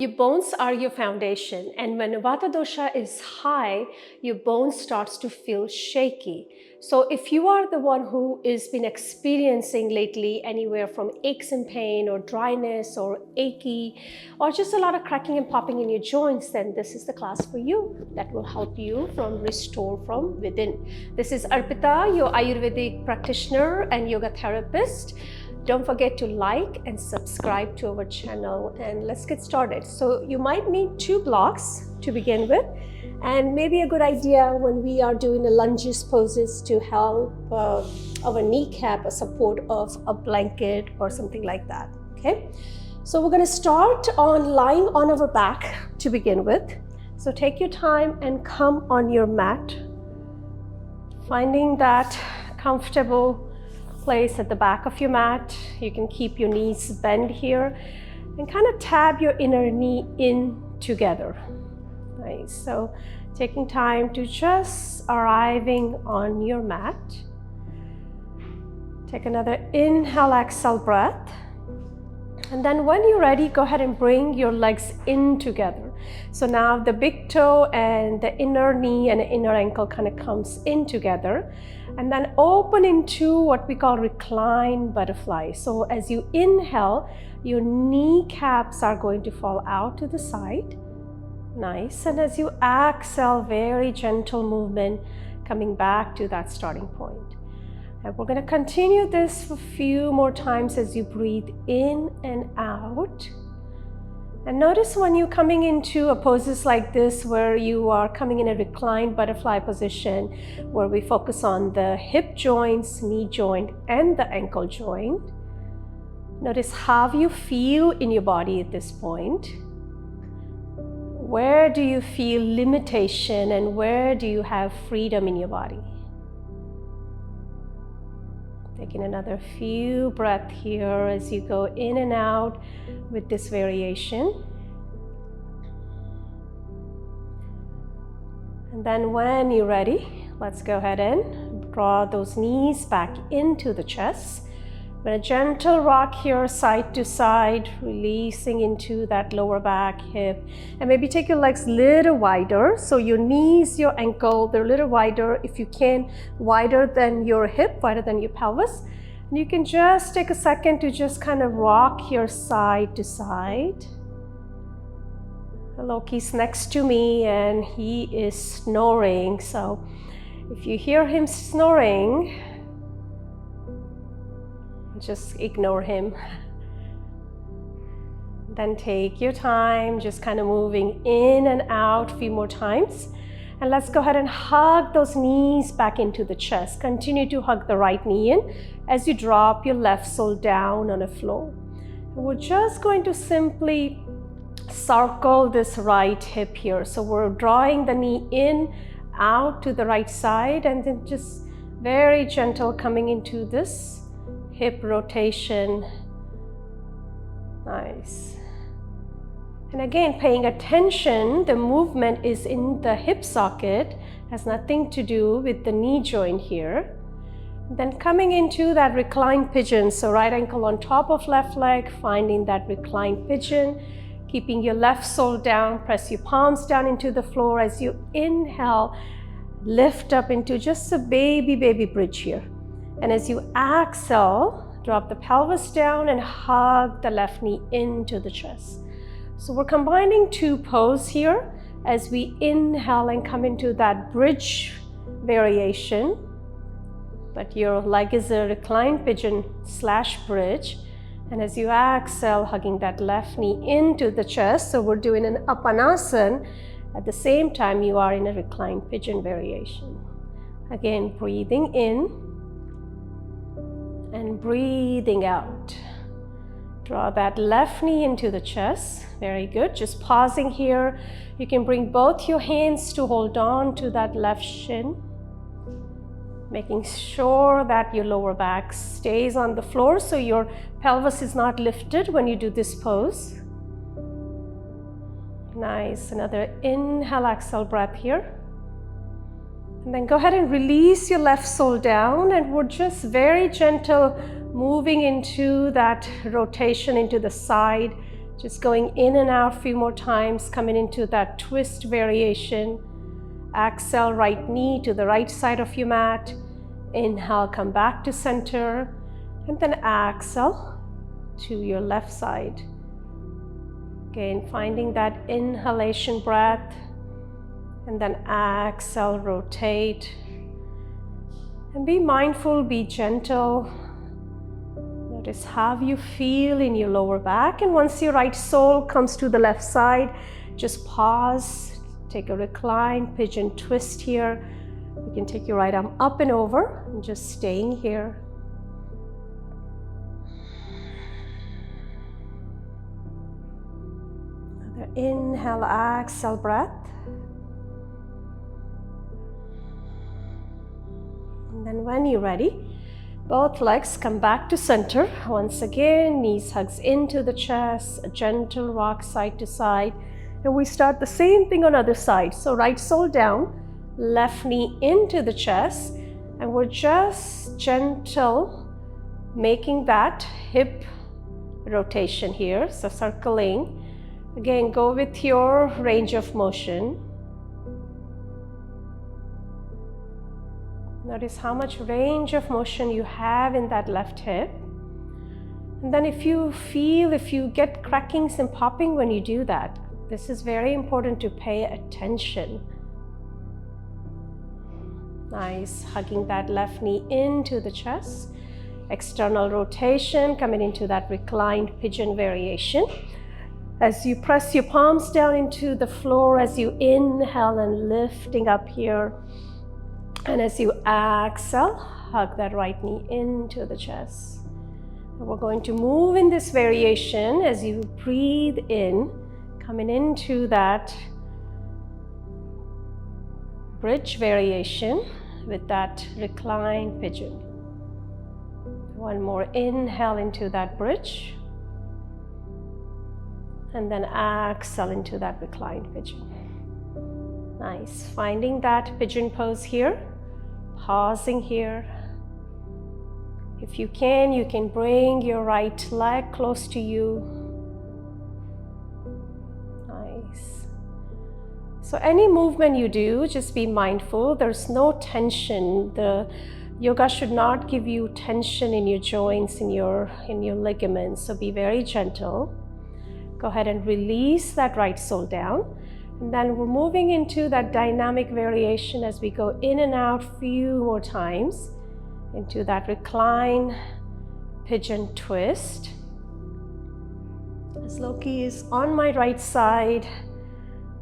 Your bones are your foundation, and when Vata dosha is high, your bone starts to feel shaky. So if you are the one who has been experiencing lately anywhere from aches and pain or dryness or achy or just a lot of cracking and popping in your joints, then this is the class for you that will help you restore from within. This is Arpita, your Ayurvedic practitioner and yoga therapist. Don't forget to like and subscribe to our channel, and let's get started. So you might need 2 blocks to begin with, and maybe a good idea when we are doing the lunges poses to help our kneecap, a support of a blanket or something like that. Okay, so we're going to start on lying on our back to begin with. So take your time and come on your mat, finding that comfortable place at the back of your mat. You can keep your knees bent here and kind of tab your inner knee in together. Nice. So taking time to just arriving on your mat. Take another inhale, exhale breath. And then when you're ready, go ahead and bring your legs in together. So now the big toe and the inner knee and the inner ankle kind of comes in together. And then open into what we call reclined butterfly. So as you inhale, your kneecaps are going to fall out to the side. Nice. And as you exhale, very gentle movement coming back to that starting point. And we're going to continue this for a few more times as you breathe in and out. And notice when you're coming into a poses like this, where you are coming in a reclined butterfly position, where we focus on the hip joints, knee joint, and the ankle joint. Notice how you feel in your body at this point. Where do you feel limitation and where do you have freedom in your body? Taking another few breaths here as you go in and out with this variation. And then when you're ready, let's go ahead and draw those knees back into the chest. With a gentle rock here side to side, releasing into that lower back, hip, and maybe take your legs a little wider. So your knees, your ankle, they're a little wider, if you can, wider than your hip, wider than your pelvis. And you can just take a second to just kind of rock your side to side. Loki's next to me and he is snoring. So if you hear him snoring, just ignore him. Then take your time, just kind of moving in and out a few more times. And let's go ahead and hug those knees back into the chest. Continue to hug the right knee in as you drop your left sole down on the floor. And we're just going to simply circle this right hip here. So we're drawing the knee in, out to the right side, and then just very gentle coming into this hip rotation. Nice. And again, paying attention, the movement is in the hip socket, has nothing to do with the knee joint here. Then coming into that reclined pigeon, so right ankle on top of left leg, finding that reclined pigeon, keeping your left sole down, press your palms down into the floor as you inhale, lift up into just a baby bridge here. And as you exhale, drop the pelvis down and hug the left knee into the chest. So we're combining 2 poses here as we inhale and come into that bridge variation. But your leg is a reclined pigeon / bridge. And as you exhale, hugging that left knee into the chest. So we're doing an Upanasana. At the same time, you are in a reclined pigeon variation. Again, breathing in and breathing out. Draw that left knee into the chest. Very good. Just pausing here. You can bring both your hands to hold on to that left shin. Making sure that your lower back stays on the floor so your pelvis is not lifted when you do this pose. Nice. Another inhale, exhale breath here. And then go ahead and release your left sole down, and we're just very gentle moving into that rotation into the side Just going in and out a few more times, coming into that twist variation. Exhale, right knee to the right side of your mat. Inhale, come back to center. And then exhale to your left side. Again, finding that inhalation breath. And then exhale, rotate. And be mindful, be gentle. Notice how you feel in your lower back. And once your right sole comes to the left side, just pause, take a recline, pigeon twist here. You can take your right arm up and over and just staying here. Another inhale, exhale breath. And then when you're ready, both legs come back to center. Once again, knees hugs into the chest, a gentle rock side to side. And we start the same thing on other side. So right sole down, left knee into the chest. And we're just gentle making that hip rotation here. So circling. Again, go with your range of motion. Notice how much range of motion you have in that left hip. And then if you get crackings and popping when you do that, this is very important to pay attention. Nice, hugging that left knee into the chest. External rotation, coming into that reclined pigeon variation. As you press your palms down into the floor, as you inhale and lifting up here. And as you exhale, hug that right knee into the chest. And we're going to move in this variation as you breathe in, coming into that bridge variation with that reclined pigeon. One more inhale into that bridge. And then exhale into that reclined pigeon. Nice, finding that pigeon pose here. Pausing here. If you can bring your right leg close to you. Nice. So any movement you do, just be mindful. There's no tension. The yoga should not give you tension in your joints, in your ligaments. So be very gentle. Go ahead and release that right sole down. And then we're moving into that dynamic variation as we go in and out a few more times into that recline pigeon twist. As Loki is on my right side,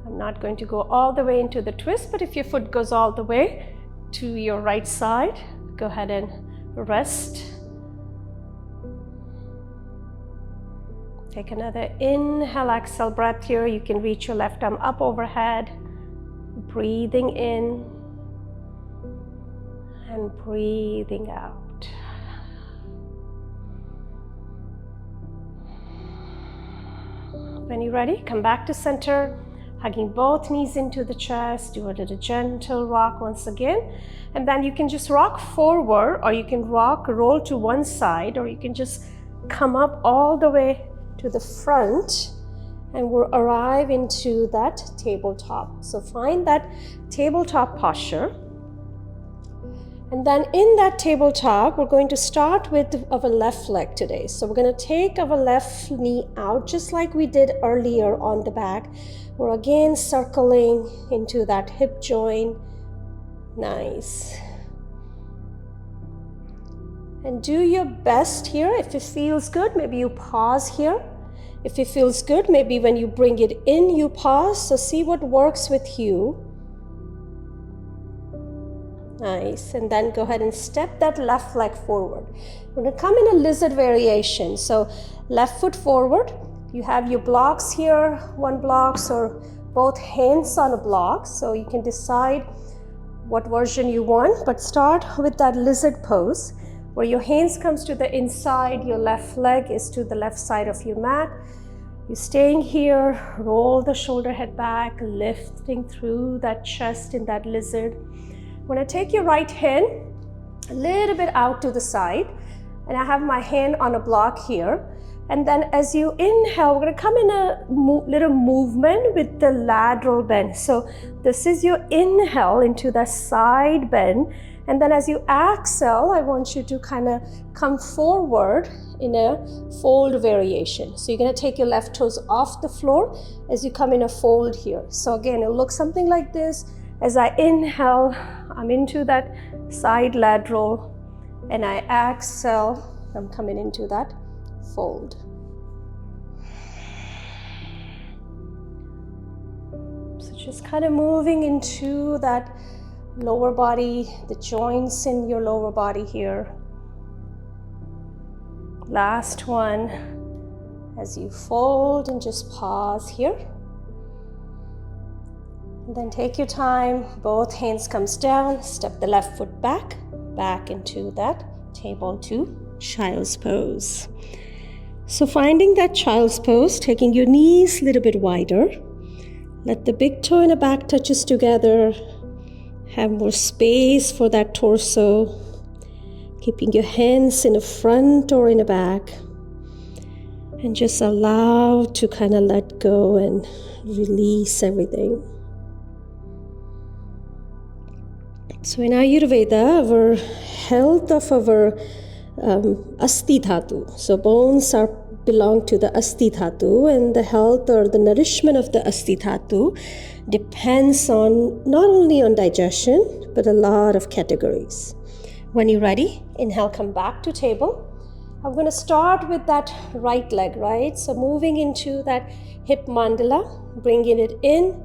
I'm not going to go all the way into the twist, but if your foot goes all the way to your right side, go ahead and rest. Take another inhale, exhale breath here. You can reach your left arm up overhead. Breathing in and breathing out. When you're ready, come back to center, hugging both knees into the chest. Do a little gentle rock once again. And then you can just rock forward, or you can roll to one side, or you can just come up all the way to the front, and we'll arrive into that tabletop. So find that tabletop posture. And then in that tabletop, we're going to start with our left leg today. So we're going to take our left knee out just like we did earlier on the back. We're again circling into that hip joint. Nice. And do your best here. If it feels good, maybe you pause here. If it feels good, maybe when you bring it in, you pause. So see what works with you. Nice. And then go ahead and step that left leg forward. We're going to come in a lizard variation. So left foot forward. You have your blocks here, one block or both hands on a block. So you can decide what version you want, but start with that lizard pose, where your hands comes to the inside, your left leg is to the left side of your mat. You're staying here, roll the shoulder head back, lifting through that chest in that lizard. When I take your right hand a little bit out to the side, and I have my hand on a block here. And then as you inhale, we're going to come in a little movement with the lateral bend. So this is your inhale into the side bend. And then as you exhale, I want you to kind of come forward in a fold variation. So you're going to take your left toes off the floor as you come in a fold here. So again, it'll look something like this. As I inhale, I'm into that side lateral, and I exhale, I'm coming into that fold. So just kind of moving into that lower body, the joints in your lower body here. Last one, as you fold, and just pause here. And then take your time, both hands comes down, step the left foot back into that table to child's pose. So finding that child's pose, taking your knees a little bit wider. Let the big toe and the back touches together. Have more space for that torso. Keeping your hands in the front or in the back. And just allow to kind of let go and release everything. So in Ayurveda, our health of our Asthi Dhatu. So bones belong to the Asthi Dhatu, and the health or the nourishment of the Asthi Dhatu depends on not only on digestion, but a lot of categories. When you're ready, inhale, come back to table. I'm going to start with that right leg, right? So moving into that hip mandala, bringing it in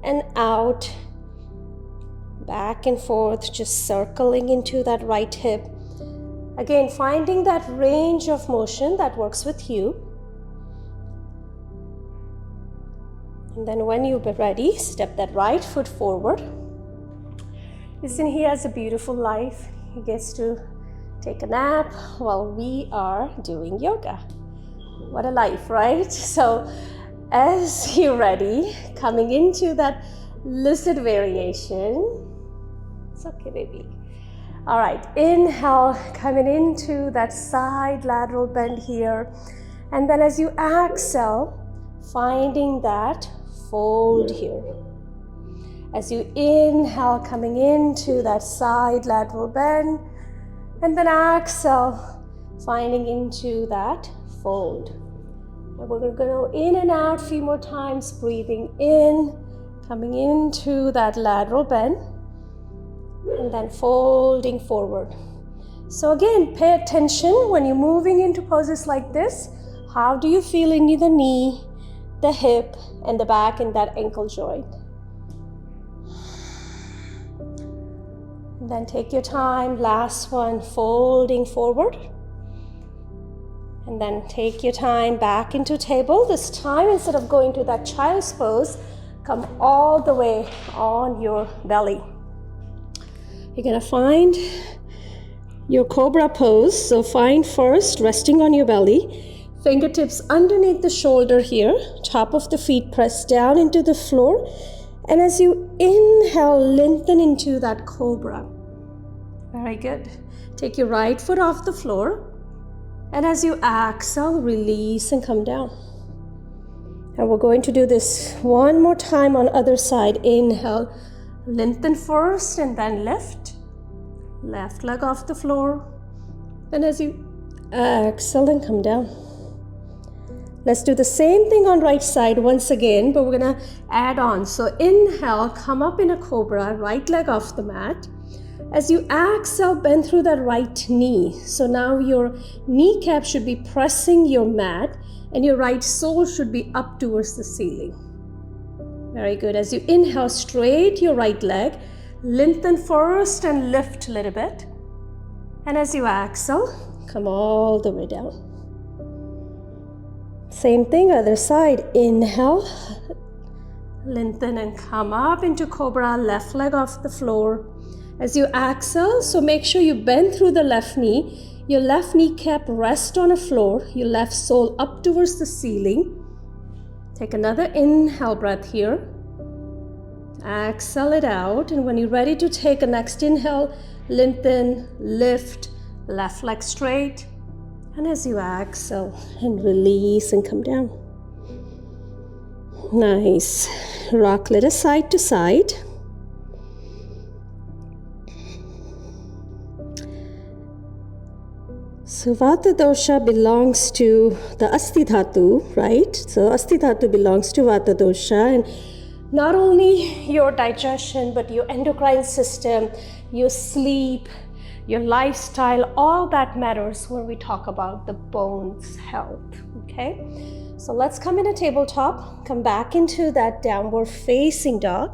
and out, back and forth, just circling into that right hip. Again, finding that range of motion that works with you. And then when you're ready, step that right foot forward. Listen, he has a beautiful life. He gets to take a nap while we are doing yoga. What a life, right? So as you're ready, coming into that lucid variation. It's okay, baby. All right, inhale, coming into that side lateral bend here. And then as you exhale, finding that fold here. As you inhale, coming into that side lateral bend. And then exhale, finding into that fold. And we're going to go in and out a few more times, breathing in, coming into that lateral bend. And then folding forward. So again, pay attention when you're moving into poses like this. How do you feel in the knee, the hip, and the back and that ankle joint? And then take your time. Last one, folding forward. And then take your time back into table. This time, instead of going to that child's pose, come all the way on your belly. You're going to find your cobra pose. So find first, resting on your belly, fingertips underneath the shoulder here, top of the feet pressed down into the floor. And as you inhale, lengthen into that cobra. Very good. Take your right foot off the floor. And as you exhale, release and come down. And we're going to do this one more time on other side. Inhale. Lengthen first and then lift. Left leg off the floor. And as you exhale and come down. Let's do the same thing on right side once again, but we're going to add on. So inhale, come up in a cobra, right leg off the mat. As you exhale, bend through that right knee. So now your kneecap should be pressing your mat and your right sole should be up towards the ceiling. Very good. As you inhale, straight your right leg, lengthen first and lift a little bit. And as you exhale, come all the way down. Same thing, other side. Inhale, lengthen and come up into cobra, left leg off the floor. As you exhale, so make sure you bend through the left knee. Your left kneecap rest on the floor, your left sole up towards the ceiling. Take another inhale breath here. Exhale it out, and when you're ready to take a next inhale, lengthen, lift, left leg straight, And as you exhale and release and come down. Nice. Rock little side to side. So Vata dosha belongs to the Asthi Dhatu, right? So Asthi Dhatu belongs to Vata dosha, and not only your digestion, but your endocrine system, your sleep, your lifestyle, all that matters when we talk about the bones health, okay? So let's come in a tabletop, come back into that downward facing dog.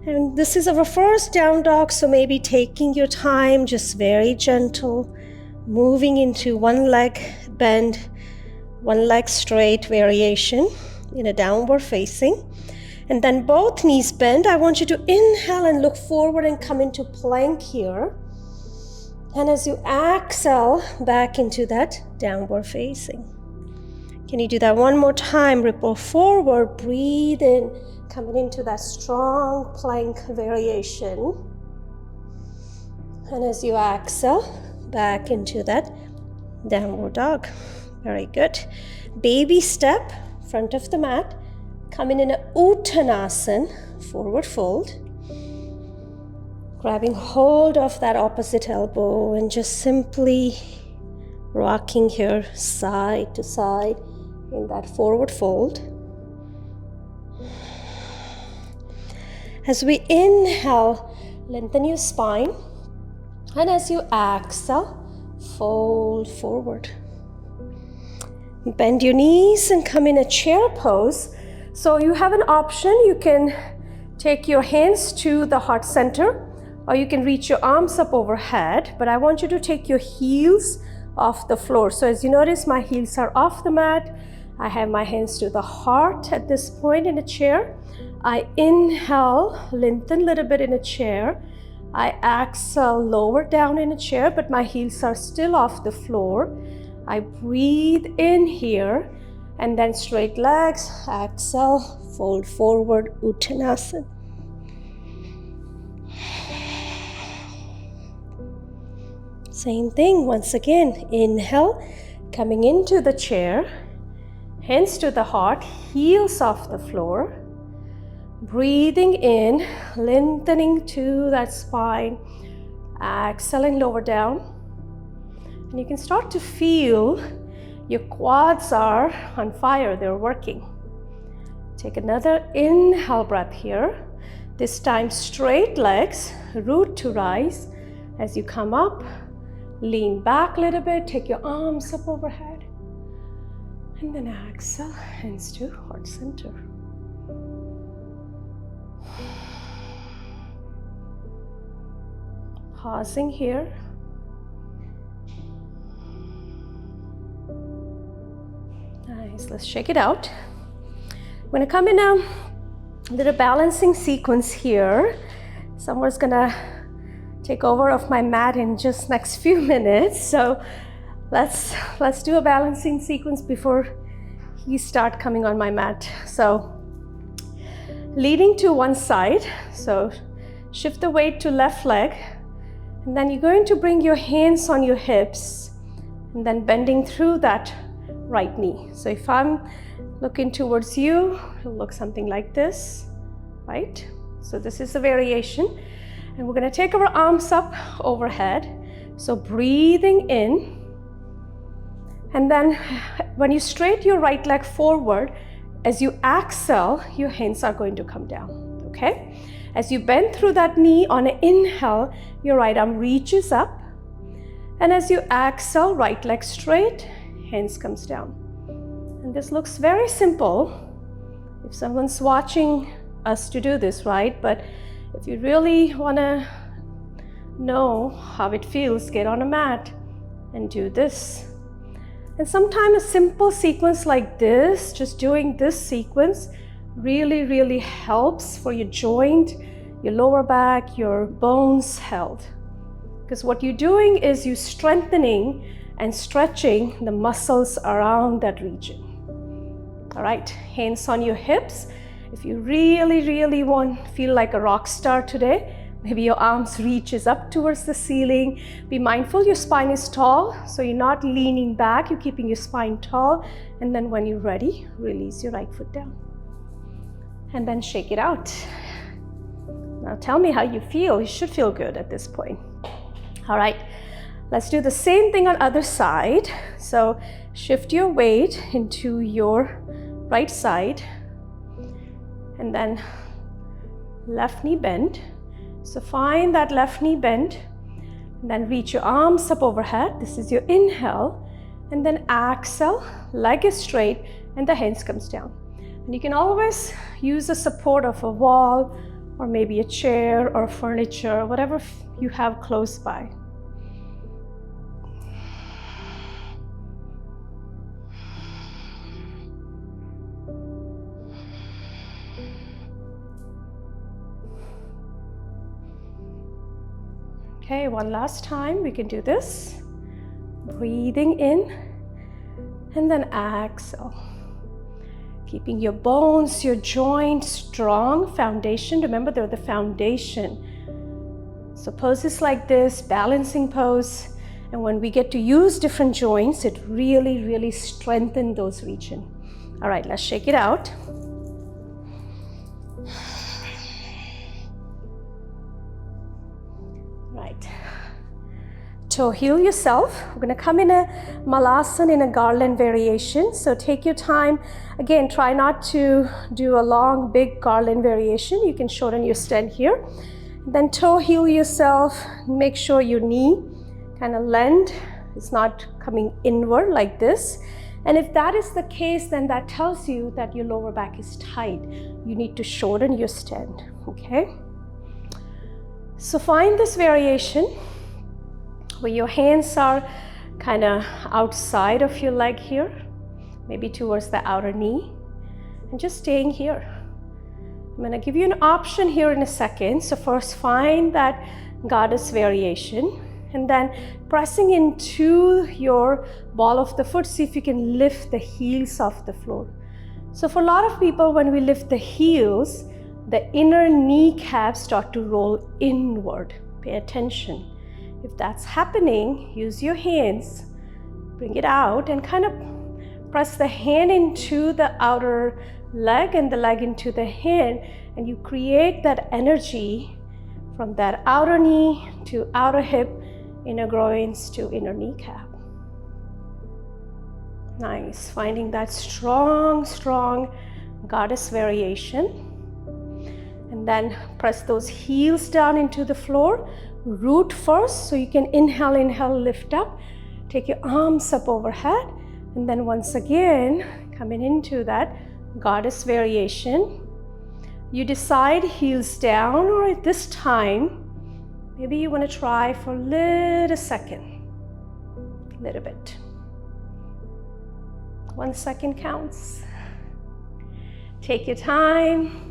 And this is our first down dog, so maybe taking your time, just very gentle, moving into one leg bend, one leg straight variation in a downward facing. And then both knees bend. I want you to inhale and look forward and come into plank here. And as you exhale, back into that downward facing. Can you do that one more time? Ripple forward, breathe in, coming into that strong plank variation. And as you exhale, back into that downward dog. Very good. Baby step, front of the mat. Coming in a Uttanasana, forward fold. Grabbing hold of that opposite elbow and just simply rocking here side to side in that forward fold. As we inhale, lengthen your spine. And as you exhale, fold forward. Bend your knees and come in a chair pose. So you have an option. You can take your hands to the heart center, or you can reach your arms up overhead. But I want you to take your heels off the floor. So as you notice, my heels are off the mat. I have my hands to the heart at this point in a chair. I inhale, lengthen a little bit in a chair. I exhale, lower down in a chair, but my heels are still off the floor. I breathe in here, and then straight legs, exhale, fold forward, Uttanasana. Same thing, once again, inhale, coming into the chair, hands to the heart, heels off the floor. Breathing in, lengthening to that spine, exhaling, lower down. And you can start to feel your quads are on fire, they're working. Take another inhale breath here. This time straight legs, root to rise. As you come up, lean back a little bit, take your arms up overhead. And then exhale, hands to heart center. Pausing here. Nice, let's shake it out. I'm gonna come in a little balancing sequence here. Someone's gonna take over of my mat in just next few minutes. So let's do a balancing sequence before you start coming on my mat. So leading to one side, so shift the weight to left leg. And then you're going to bring your hands on your hips and then bending through that right knee. So if I'm looking towards you, it'll look something like this, right? So this is the variation. And we're going to take our arms up overhead. So breathing in. And then when you straight your right leg forward, as you exhale, your hands are going to come down, okay? As you bend through that knee on an inhale, your right arm reaches up. And as you exhale, right leg straight, hands comes down. And this looks very simple if someone's watching us to do this, right? But if you really want to know how it feels, get on a mat and do this. And sometimes a simple sequence like this, just doing this sequence, really helps for your joint, your lower back, your bones health. Because what you're doing is you're strengthening and stretching the muscles around that region. All right, hands on your hips. If you really feel like a rock star today, Maybe your arms reaches up towards the ceiling. Be mindful your spine is tall, so you're not leaning back, you're keeping your spine tall. And then when you're ready, release your right foot down. And then shake it out. Now tell me how you feel. You should feel good at this point. All right, let's do the same thing on other side. So shift your weight into your right side. And then left knee bend. So find that left knee bend, and then reach your arms up overhead. This is your inhale, and then exhale, leg is straight, and the hands comes down. And you can always use the support of a wall, or maybe a chair or furniture, whatever you have close by. Okay, one last time, we can do this. Breathing in, and then exhale. Keeping your bones, your joints strong, foundation. Remember, they're the foundation. So poses like this, balancing pose. And when we get to use different joints, it really, really strengthens those regions. All right, let's shake it out. So heal yourself. We're going to come in a malasana in a garland variation. So take your time. Again, try not to do a long, big garland variation. You can shorten your stand here. Then toe heel yourself. Make sure your knee kind of length is not coming inward like this. And if that is the case, then that tells you that your lower back is tight. You need to shorten your stand, okay? So find this variation where your hands are kind of outside of your leg here, maybe towards the outer knee, and just staying here. I'm going to give you an option here in a second. So first find that goddess variation, and then pressing into your ball of the foot, see if you can lift the heels off the floor. So for a lot of people, when we lift the heels, the inner kneecaps start to roll inward. Pay attention. If that's happening, use your hands, bring it out, and kind of press the hand into the outer leg and the leg into the hand, and you create that energy from that outer knee to outer hip, inner groins to inner kneecap. Nice, finding that strong, strong goddess variation. And then press those heels down into the floor. Root first, so you can inhale, inhale, lift up. Take your arms up overhead. And then once again, coming into that goddess variation. You decide heels down, or at this time, maybe you want to try for a little second. A little bit. 1 second counts. Take your time.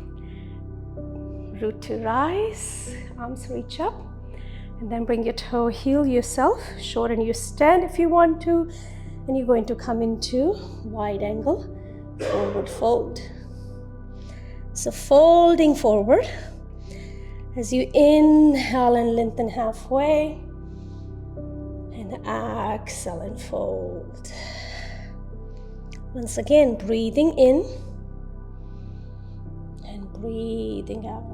Root to rise, arms reach up. And then bring your toe, heel yourself, shorten your stand if you want to, and you're going to come into wide angle, forward fold. So folding forward, as you inhale and lengthen halfway, and exhale and fold. Once again, breathing in, and breathing out.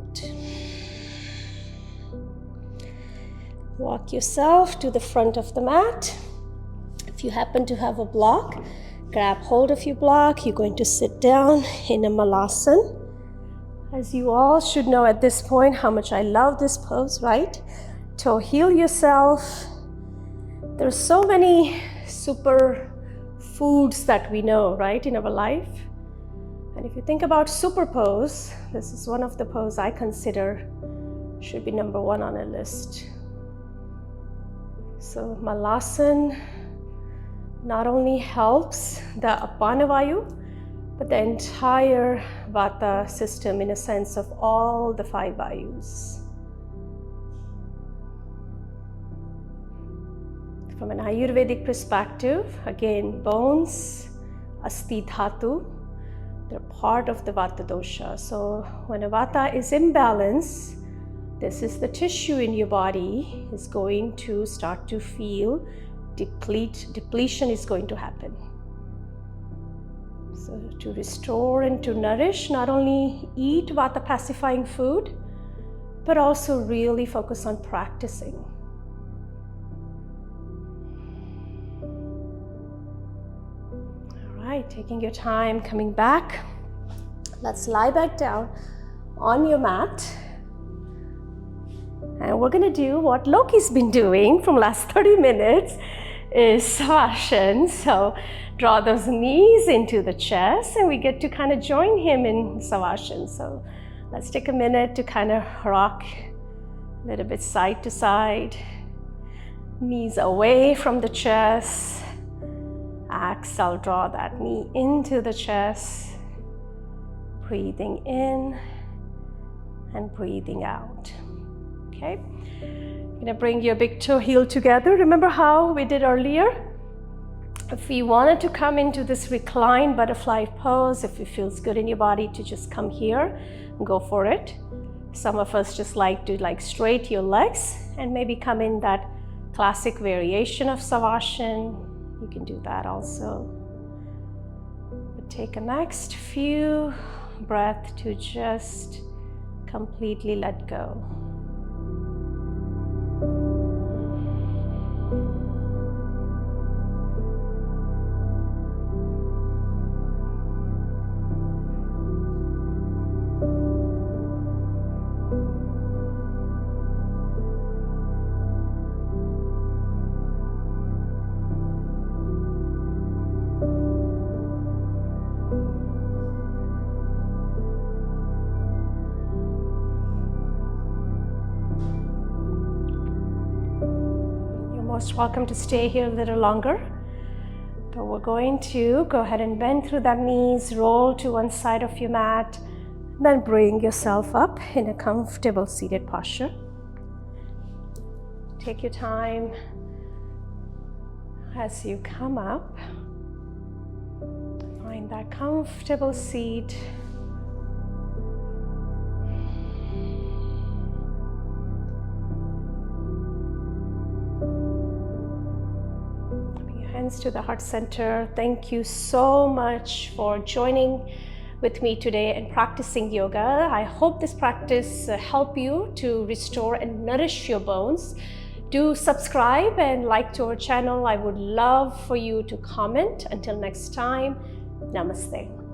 Walk yourself to the front of the mat. If you happen to have a block, grab hold of your block. You're going to sit down in a malasana. As you all should know at this point how much I love this pose, right? To heal yourself. There's so many super foods that we know, right, in our life. And if you think about super pose, this is one of the poses I consider should be number one on a list. So malasana not only helps the apana vayu, but the entire vata system in a sense of all the 5 vayus. From an Ayurvedic perspective, again, bones, Asthi Dhatu, they're part of the Vata dosha. So when a Vata is imbalanced, this is the tissue in your body is going to start to feel depletion is going to happen. So to restore and to nourish, not only eat Vata pacifying food, but also really focus on practicing. All right, taking your time, coming back. Let's lie back down on your mat. And we're gonna do what Loki's been doing from last 30 minutes is Savasana. So draw those knees into the chest and we get to kind of join him in Savasana. So let's take a minute to kind of rock a little bit side to side. Knees away from the chest. Exhale, draw that knee into the chest. Breathing in and breathing out. Okay, you're gonna bring your big toe heel together. Remember how we did earlier? If you wanted to come into this reclined butterfly pose, if it feels good in your body to just come here, go for it. Some of us just like to straight your legs and maybe come in that classic variation of Savasana. You can do that also. But take a next few breaths to just completely let go. Most welcome to stay here a little longer, but we're going to go ahead and bend through that knees, roll to one side of your mat, then bring yourself up in a comfortable seated posture. Take your time as you come up, find that comfortable seat. To the heart center. Thank you so much for joining with me today and practicing yoga. I hope this practice help you to restore and nourish your bones. Do subscribe and like to our channel. I would love for you to comment. Until next time, namaste.